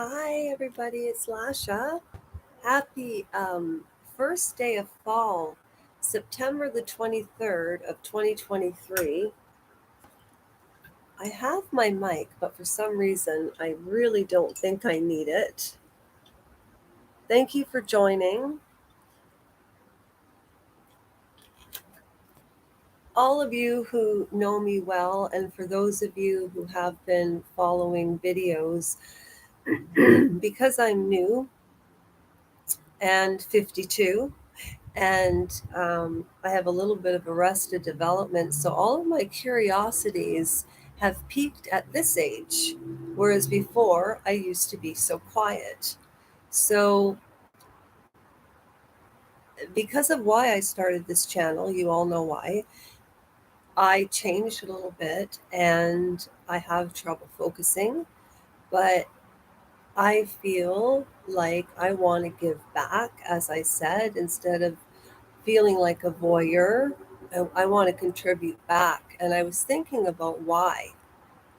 Hi, everybody. It's Lasha. Happy first day of fall, September the 23rd of 2023. I have my mic, but for some reason, I really don't think I need it. Thank you for joining. All of you who know me well, and for those of you who have been following videos, because I'm new and 52, and I have a little bit of arrested development. So all of my curiosities have peaked at this age, whereas before I used to be so quiet. So because of why I started this channel, you all know why, I changed a little bit and I have trouble focusing, but I feel like I want to give back, as I said, instead of feeling like a voyeur. I want to contribute back. And I was thinking about why.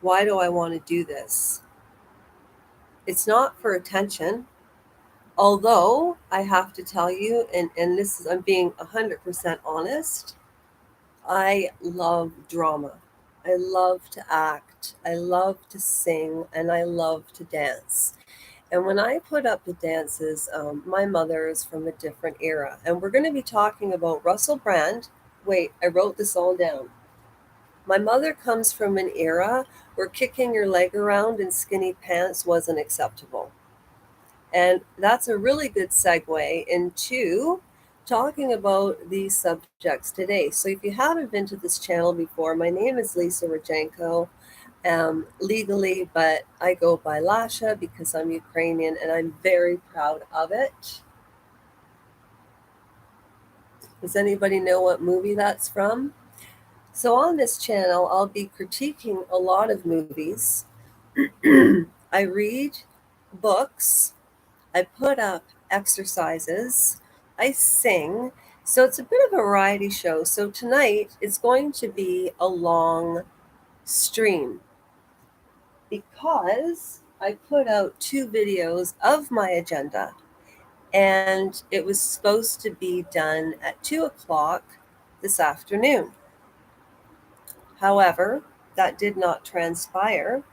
Why do I want to do this? It's not for attention, although I have to tell you, and this is, I'm being 100% honest, I love drama. I love to act. I love to sing, and I love to dance. And when I put up the dances, my mother is from a different era. And we're going to be talking about Russell Brand. Wait, I wrote this all down. My mother comes from an era where kicking your leg around in skinny pants wasn't acceptable. And that's a really good segue into talking about these subjects today. So if you haven't been to this channel before, my name is Lisa Rajenko. Legally, but I go by Lasha because I'm Ukrainian and I'm very proud of it. Does anybody know what movie that's from? So on this channel, I'll be critiquing a lot of movies. I read books. I put up exercises. I sing. So it's a bit of a variety show. So tonight it's going to be a long stream, because I put out 2 videos of my agenda, and it was supposed to be done at 2 o'clock this afternoon. However, that did not transpire,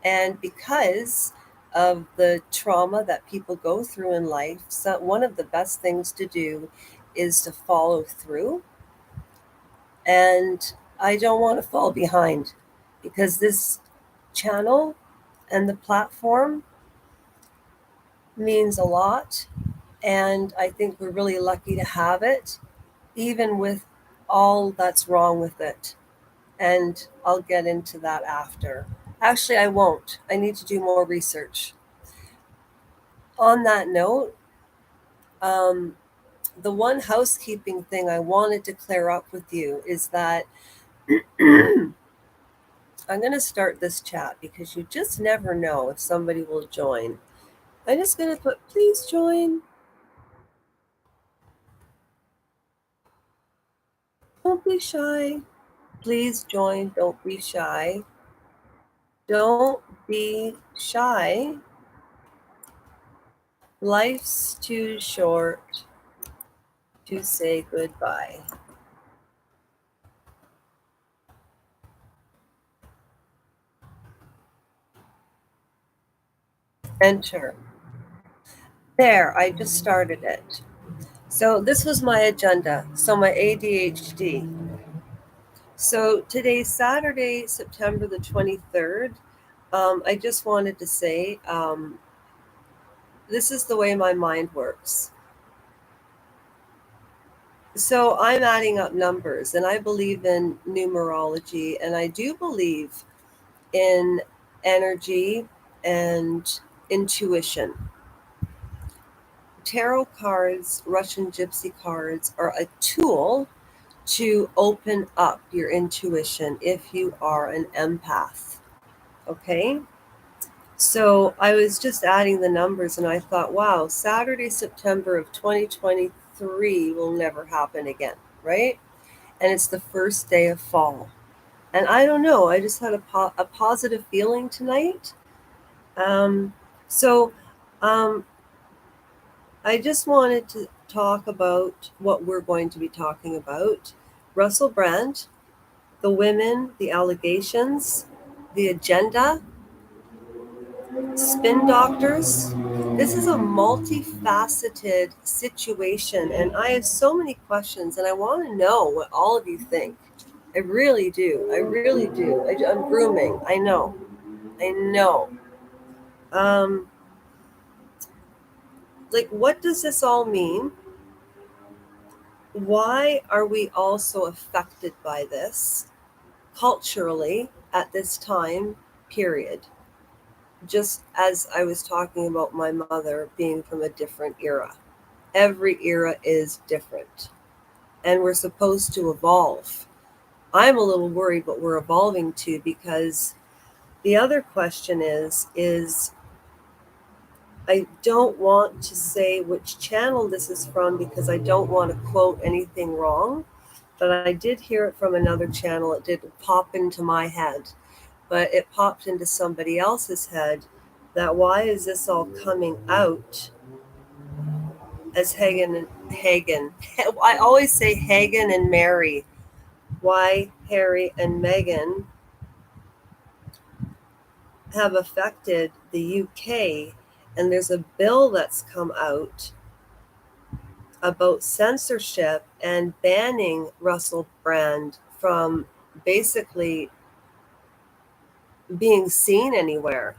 and because of the trauma that people go through in life, so one of the best things to do is to follow through, and I don't want to fall behind, because this channel and the platform means a lot, and I think we're really lucky to have it, even with all that's wrong with it. And I'll get into that after. Actually, I won't. I need to do more research. On that note, the one housekeeping thing I wanted to clear up with you is that I'm going to start this chat because you just never know if somebody will join. I'm just going to put, please join. Don't be shy. Please join. Don't be shy. Don't be shy. Life's too short to say goodbye. Enter. There, I just started it. So this was my agenda. So my ADHD. So today's Saturday, September the 23rd. I just wanted to say, this is the way my mind works. So I'm adding up numbers, and I believe in numerology, and I do believe in energy and intuition. Tarot cards, Russian gypsy cards, are a tool to open up your intuition if you are an empath. Okay? So I was just adding the numbers and I thought, wow, Saturday, September of 2023 will never happen again, right? And it's the first day of fall. And I don't know, I just had a positive feeling tonight. So, I just wanted to talk about what we're going to be talking about. Russell Brand, the women, the allegations, the agenda, spin doctors. This is a multifaceted situation, and I have so many questions, and I want to know what all of you think. I really do. I really do. I'm grooming. I know. I know. Um, like, what does this all mean? Why are we all so affected by this culturally at this time, period? Just as I was talking about my mother being from a different era. Every era is different, and we're supposed to evolve. I'm a little worried what we're evolving to, because the other question is I don't want to say which channel this is from because I don't want to quote anything wrong, but I did hear it from another channel. It didn't pop into my head, but it popped into somebody else's head, that why is this all coming out as Hagen. I always say Hagen and Mary. Why Harry and Meghan have affected the UK, and there's a bill that's come out about censorship and banning Russell Brand from basically being seen anywhere.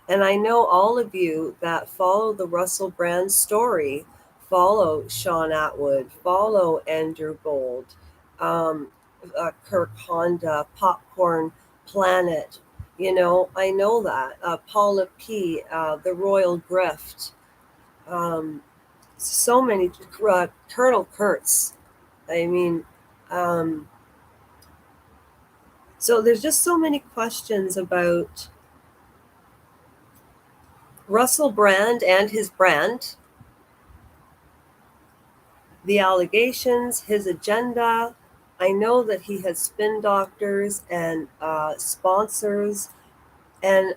And I know all of you that follow the Russell Brand story follow Sean Atwood, follow Andrew Gold, Kirk Honda, Popcorn Planet. I know that. Paula P., The Royal Grift, um, so many, Colonel Kurtz. I mean, um, so there's just so many questions about Russell Brand and his brand, the allegations, his agenda. I know that he has spin doctors and sponsors. And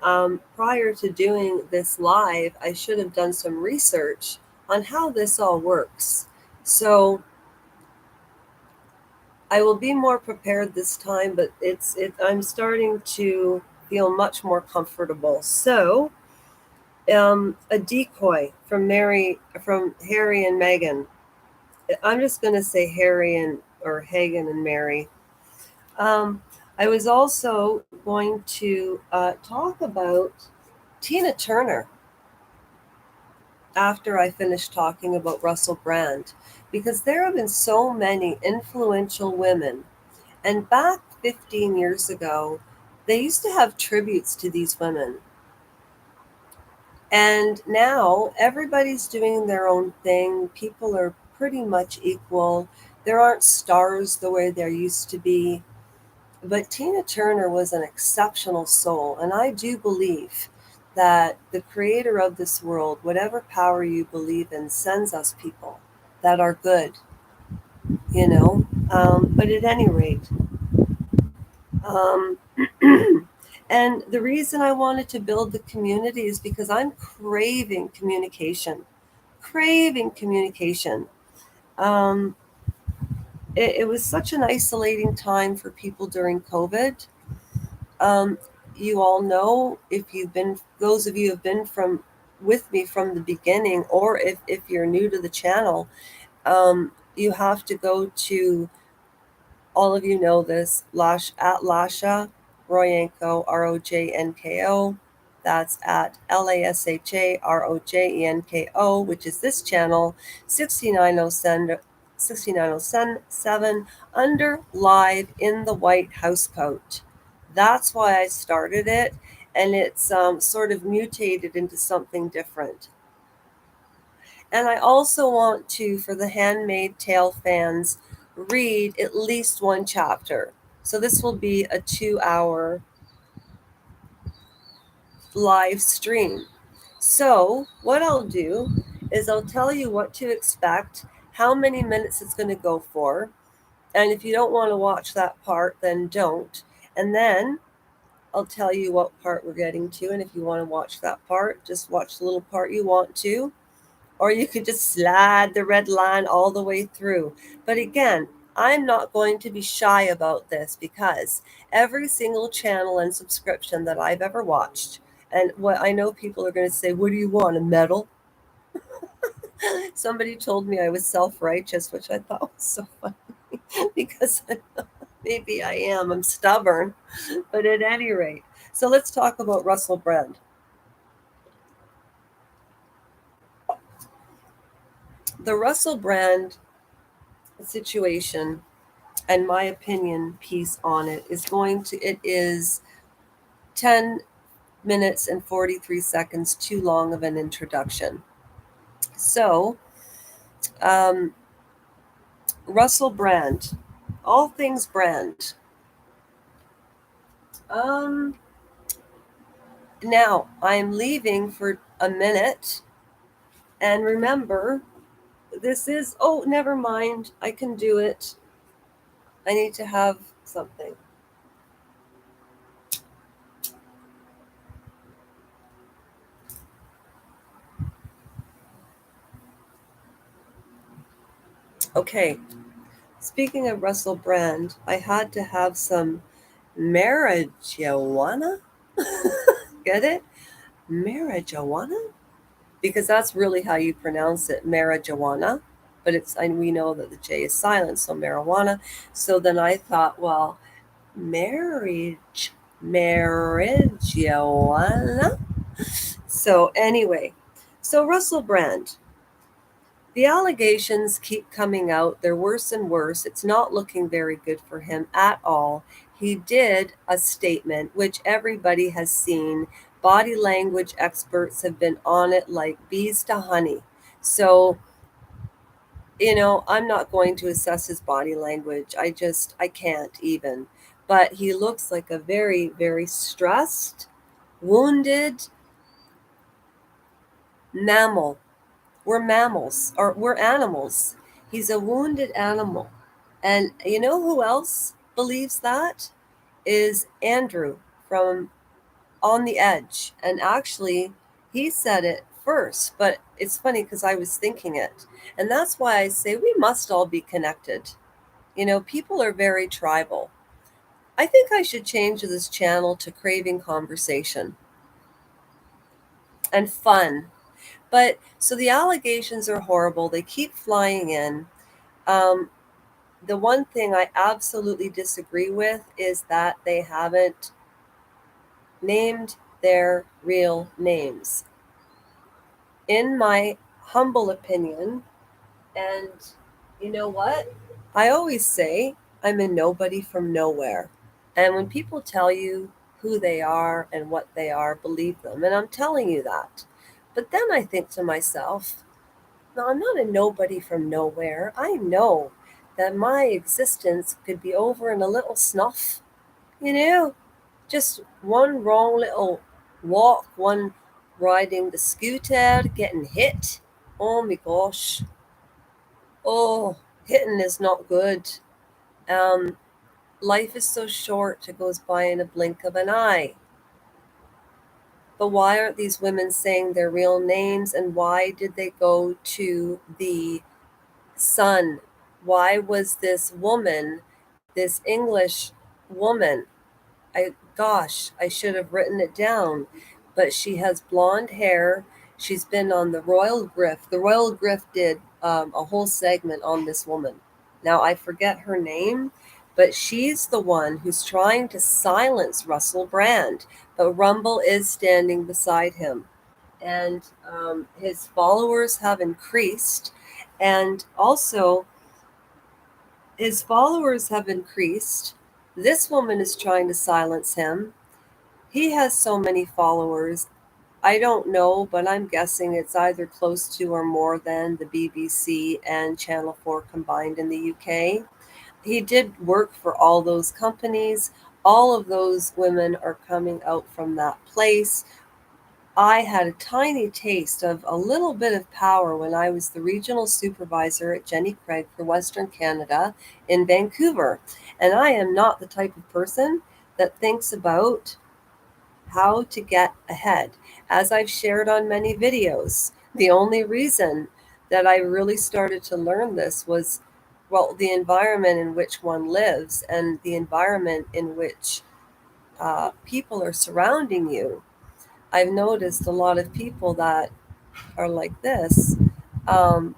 prior to doing this live, I should have done some research on how this all works. So I will be more prepared this time, but I'm starting to feel much more comfortable. So, a decoy from Harry and Meghan. I'm just going to say Harry and or Hagen and Mary. Um, I was also going to talk about Tina Turner after I finished talking about Russell Brand, because there have been so many influential women. And back 15 years ago, they used to have tributes to these women. And now everybody's doing their own thing. People are pretty much equal. There aren't stars the way there used to be. But Tina Turner was an exceptional soul. And I do believe that the creator of this world, whatever power you believe in, sends us people that are good, you know. But at any rate, um, and the reason I wanted to build the community is because I'm craving communication. Craving communication. Um, it was such an isolating time for people during COVID. Um, you all know, if you've been, those of you who have been from with me from the beginning, or if you're new to the channel, you have to go to, all of you know this, at Lasha Rojenko, Rojenko. That's at LASHA ROJENKO, which is this channel, 6907 under Live in the White House Coat. That's why I started it, and it's sort of mutated into something different. And I also want to, for the Handmaid's Tale fans, read at least one chapter. So this will be a 2-hour live stream. So what I'll do is I'll tell you what to expect, how many minutes it's going to go for. And if you don't want to watch that part, then don't. And then I'll tell you what part we're getting to, and if you want to watch that part, just watch the little part you want to, or you could just slide the red line all the way through. But again, I'm not going to be shy about this, because every single channel and subscription that I've ever watched, and what I know people are going to say, what do you want, a medal? Somebody told me I was self-righteous, which I thought was so funny because maybe I am. I'm stubborn. But at any rate, so let's talk about Russell Brand. The Russell Brand situation, and my opinion piece on it, it is 10 minutes and 43 seconds too long of an introduction. So, um, Russell Brand, all things brand. Um, Now I'm leaving for a minute, and remember, this is, oh, never mind, I can do it. I need to have something. Okay, speaking of Russell Brand, I had to have some marijuana. Get it? Marijuana? Because that's really how you pronounce it, marijuana. But and we know that the J is silent, so marijuana. So then I thought, well, marijuana. So anyway, so Russell Brand, the allegations keep coming out. They're worse and worse. It's not looking very good for him at all. He did a statement, which everybody has seen. Body language experts have been on it like bees to honey. So, I'm not going to assess his body language. I can't even. But he looks like a very, very stressed, wounded mammal. We're mammals, or we're animals. He's a wounded animal. And you know who else believes that? Is Andrew from On the Edge. And actually, he said it first, but it's funny because I was thinking it. And that's why I say we must all be connected. People are very tribal. I think I should change this channel to Craving Conversation and fun. But so the allegations are horrible. They keep flying in. Um, the one thing I absolutely disagree with is that they haven't named their real names. In my humble opinion, and you know what? I always say I'm a nobody from nowhere. And when people tell you who they are and what they are, believe them. And I'm telling you that. But then I think to myself, no, I'm not a nobody from nowhere. I know that my existence could be over in a little snuff. You know, just one wrong little walk, one riding the scooter, getting hit. Oh my gosh. Oh, hitting is not good. Um, Life is so short, it goes by in a blink of an eye. But why aren't these women saying their real names, and why did they go to the Sun? Why was this woman, this English woman, I should have written it down, but she has blonde hair. She's been on the Royal Grift. The Royal Grift did a whole segment on this woman. Now I forget her name, but she's the one who's trying to silence Russell Brand. But Rumble is standing beside him, and his followers have increased, and also his followers have increased. This woman is trying to silence him. He has so many followers. I don't know, but I'm guessing it's either close to or more than the BBC and Channel 4 combined in the UK. He did work for all those companies. All of those women are coming out from that place. I had a tiny taste of a little bit of power when I was the regional supervisor at Jenny Craig for Western Canada in Vancouver. And I am not the type of person that thinks about how to get ahead. As I've shared on many videos, the only reason that I really started to learn this was, well, the environment in which one lives and the environment in which people are surrounding you. I've noticed a lot of people that are like this um,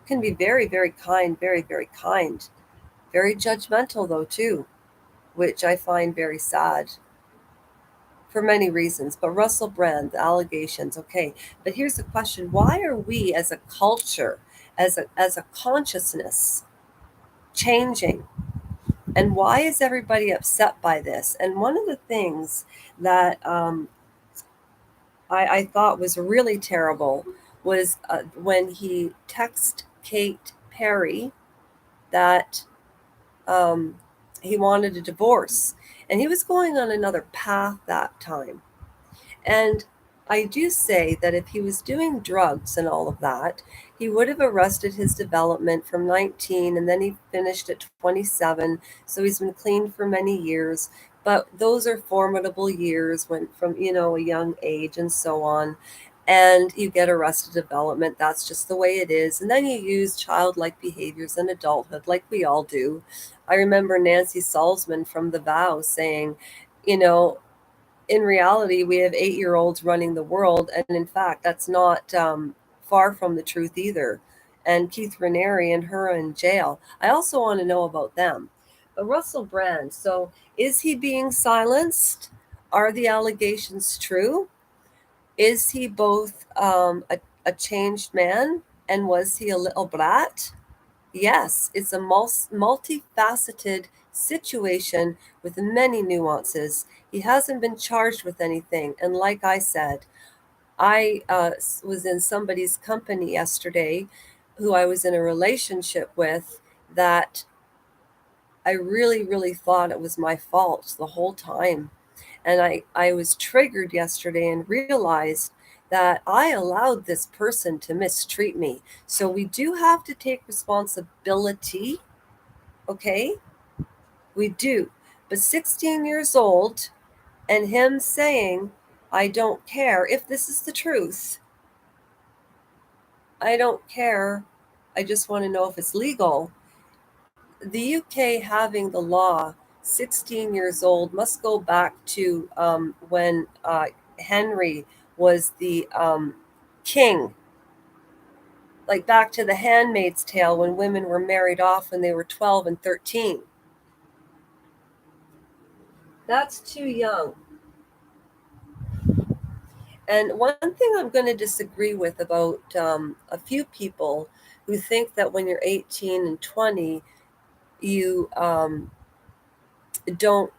can be very, very kind, very, very kind, very judgmental, though, too, which I find very sad for many reasons. But Russell Brand, the allegations, okay. But here's the question: why are we, as a culture, as a consciousness, changing? And why is everybody upset by this? And one of the things that I thought was really terrible was when he texted Kate Perry that um, he wanted a divorce. And he was going on another path that time. And I do say that if he was doing drugs and all of that, he would have arrested his development from 19 and then he finished at 27. So he's been clean for many years. But those are formidable years when from, a young age and so on. And you get arrested development. That's just the way it is. And then you use childlike behaviors in adulthood, like we all do. I remember Nancy Salzman from The Vow saying, you know, in reality, we have 8-year-olds running the world, and in fact, that's not far from the truth either. And Keith Raniere and her in jail. I also want to know about them. But Russell Brand, so is he being silenced? Are the allegations true? Is he both a changed man, and was he a little brat? Yes, it's a multifaceted situation with many nuances. He hasn't been charged with anything. And like I said, I was in somebody's company yesterday who I was in a relationship with that I really, really thought it was my fault the whole time. And I was triggered yesterday and realized that I allowed this person to mistreat me. So we do have to take responsibility, okay? We do. But 16 years old and him saying, I don't care if this is the truth. I don't care. I just want to know if it's legal. The UK having the law 16 years old must go back to when Henry was the king, like back to the Handmaid's Tale when women were married off when they were 12 and 13. That's too young. And one thing I'm going to disagree with about a few people who think that when you're 18 and 20, you don't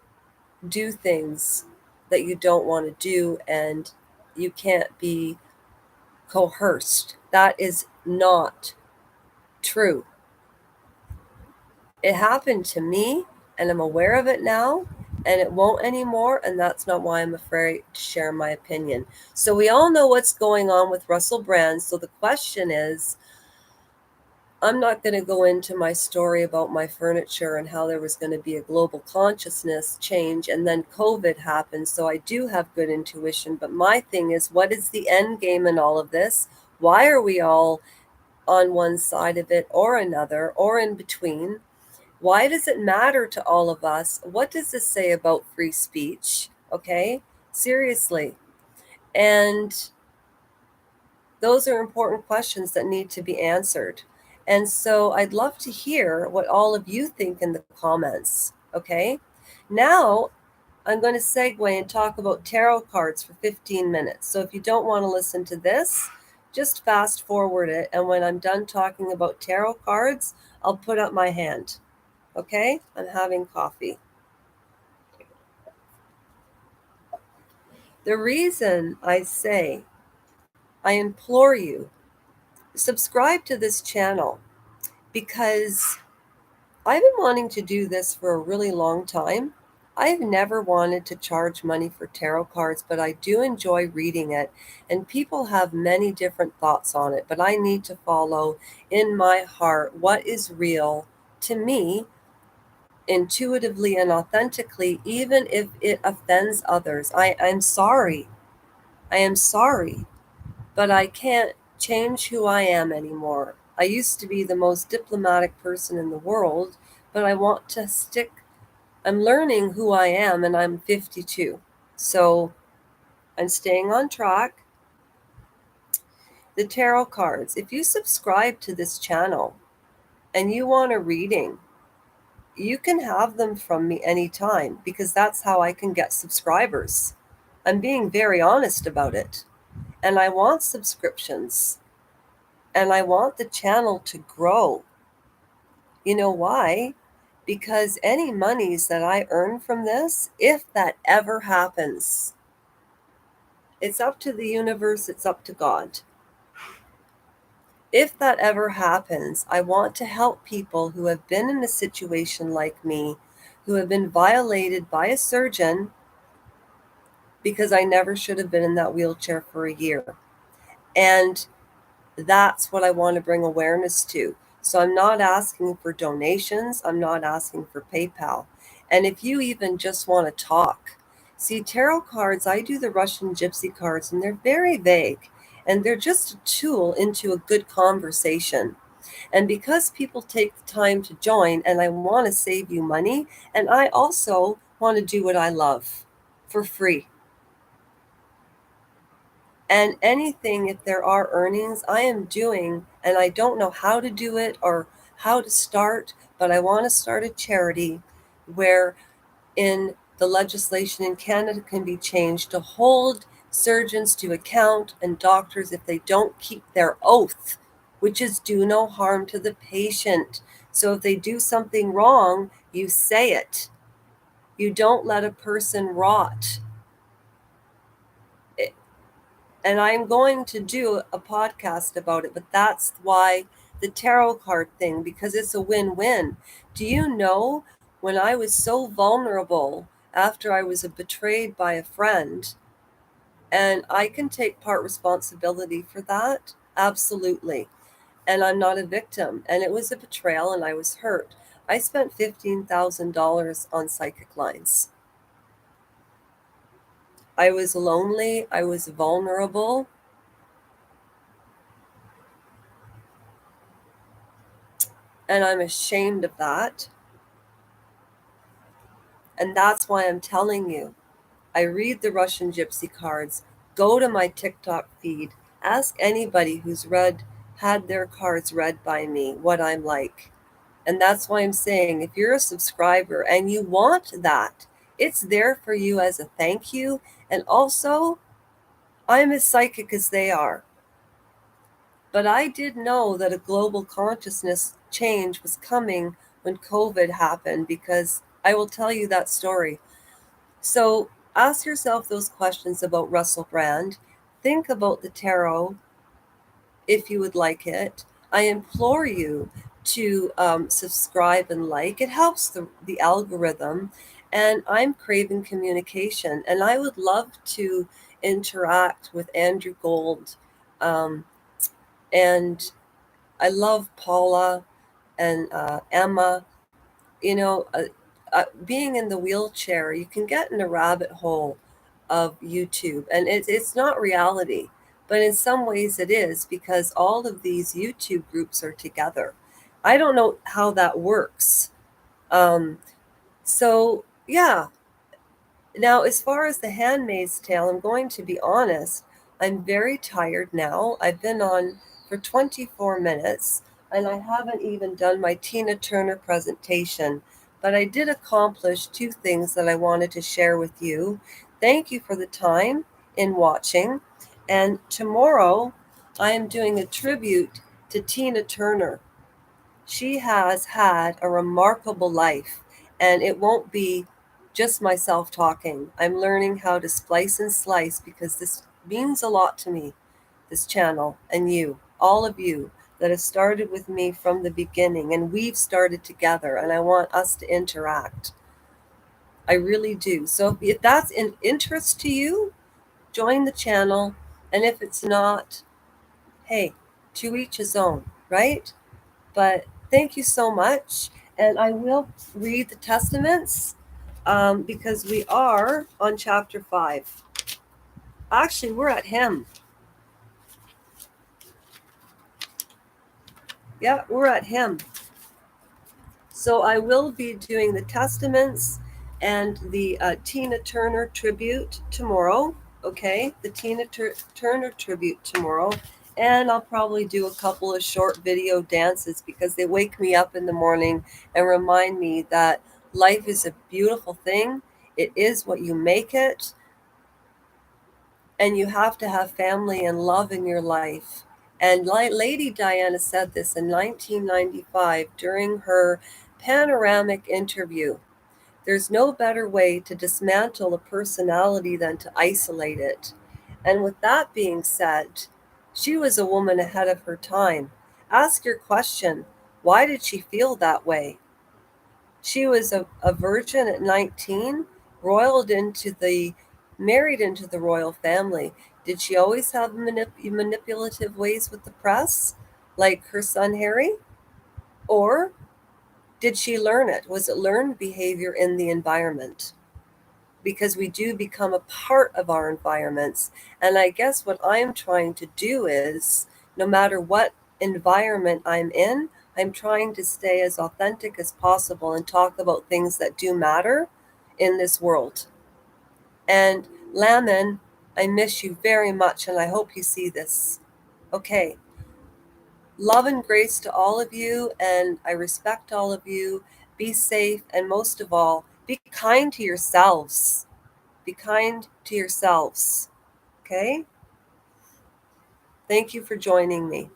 do things that you don't want to do and you can't be coerced. That is not true. It happened to me and I'm aware of it now and it won't anymore. And that's not why I'm afraid to share my opinion. So we all know what's going on with Russell Brand. So the question is, I'm not going to go into my story about my furniture and how there was going to be a global consciousness change and then COVID happened. So I do have good intuition. But my thing is, what is the end game in all of this? Why are we all on one side of it or another or in between? Why does it matter to all of us? What does this say about free speech? Okay, seriously. And those are important questions that need to be answered. And so I'd love to hear what all of you think in the comments. Okay, now I'm going to segue and talk about tarot cards for 15 minutes. So if you don't want to listen to this, just fast forward it. And when I'm done talking about tarot cards, I'll put up my hand. Okay, I'm having coffee. The reason I say, I implore you, subscribe to this channel because I've been wanting to do this for a really long time. I've never wanted to charge money for tarot cards, but I do enjoy reading it. And people have many different thoughts on it, but I need to follow in my heart what is real to me intuitively and authentically, even if it offends others. I'm sorry. I am sorry, but I can't change who I am anymore. I used to be the most diplomatic person in the world, but I want to stick. I'm learning who I am, and I'm 52. So I'm staying on track. The tarot cards. If you subscribe to this channel and you want a reading, you can have them from me anytime, because that's how I can get subscribers. I'm being very honest about it. And I want subscriptions. And I want the channel to grow. You know why? Because any monies that I earn from this, if that ever happens, it's up to the universe, it's up to God. If that ever happens, I want to help people who have been in a situation like me, who have been violated by a surgeon, because I never should have been in that wheelchair for a year. And that's what I want to bring awareness to. So I'm not asking for donations. I'm not asking for PayPal. And if you even just want to talk, see, tarot cards, I do the Russian gypsy cards, and they're very vague. And they're just a tool into a good conversation. And because people take the time to join, and I want to save you money, and I also want to do what I love for free. And anything, if there are earnings, I am doing, and I don't know how to do it or how to start, but I want to start a charity where in the legislation in Canada can be changed to hold surgeons to account and doctors if they don't keep their oath, which is do no harm to the patient. So if they do something wrong, you say it. You don't let a person rot. And I'm going to do a podcast about it, but that's why the tarot card thing, because it's a win-win. Do you know, when I was so vulnerable after I was betrayed by a friend, and I can take part responsibility for that, absolutely. And I'm not a victim, and it was a betrayal, and I was hurt. I spent $15,000 on psychic lines. I was lonely, I was vulnerable. And I'm ashamed of that. And that's why I'm telling you. I read the Russian gypsy cards. Go to my TikTok feed. Ask anybody who's had their cards read by me what I'm like. And that's why I'm saying, if you're a subscriber and you want that, it's there for you as a thank you. And also, I'm as psychic as they are. But I did know that a global consciousness change was coming when COVID happened, because I will tell you that story. So ask yourself those questions about Russell Brand. Think about the tarot if you would like it. I implore you to subscribe and like. It helps the algorithm. And I'm craving communication. And I would love to interact with Andrew Gold. And I love Paula and Emma. You know, being in the wheelchair, you can get in a rabbit hole of YouTube, and it's not reality, but in some ways it is, because all of these YouTube groups are together. I don't know how that works. So yeah. Now, as far as The Handmaid's Tale, I'm going to be honest, I'm very tired now. I've been on for 24 minutes, and I haven't even done my Tina Turner presentation, but I did accomplish two things that I wanted to share with you. Thank you for the time in watching, and tomorrow I am doing a tribute to Tina Turner. She has had a remarkable life, and it won't be just myself talking. I'm learning how to splice and slice, because this means a lot to me, this channel, and you, all of you that have started with me from the beginning, and we've started together, and I want us to interact. I really do. So if that's in interest to you, join the channel, and if it's not, hey, to each his own, right? But thank you so much. And I will read the testaments because we are on chapter 5. Actually, we're at him. Yeah, we're at him. So I will be doing the testaments and the Tina Turner tribute tomorrow. Okay, the Tina Turner tribute tomorrow. And I'll probably do a couple of short video dances because they wake me up in the morning and remind me that life is a beautiful thing. It is what you make it. And you have to have family and love in your life. And Lady Diana said this in 1995 during her panoramic interview. There's no better way to dismantle a personality than to isolate it. And with that being said, she was a woman ahead of her time. Ask your question, why did she feel that way? She was a virgin at 19, married into the royal family. Did she always have manipulative ways with the press, like her son Harry? Or did she learn it? Was it learned behavior in the environment? Because we do become a part of our environments. And I guess what I'm trying to do is, no matter what environment I'm in, I'm trying to stay as authentic as possible and talk about things that do matter in this world. And Lamin, I miss you very much, and I hope you see this. Okay. Love and grace to all of you, and I respect all of you. Be safe, and most of all, be kind to yourselves. Be kind to yourselves. Okay? Thank you for joining me.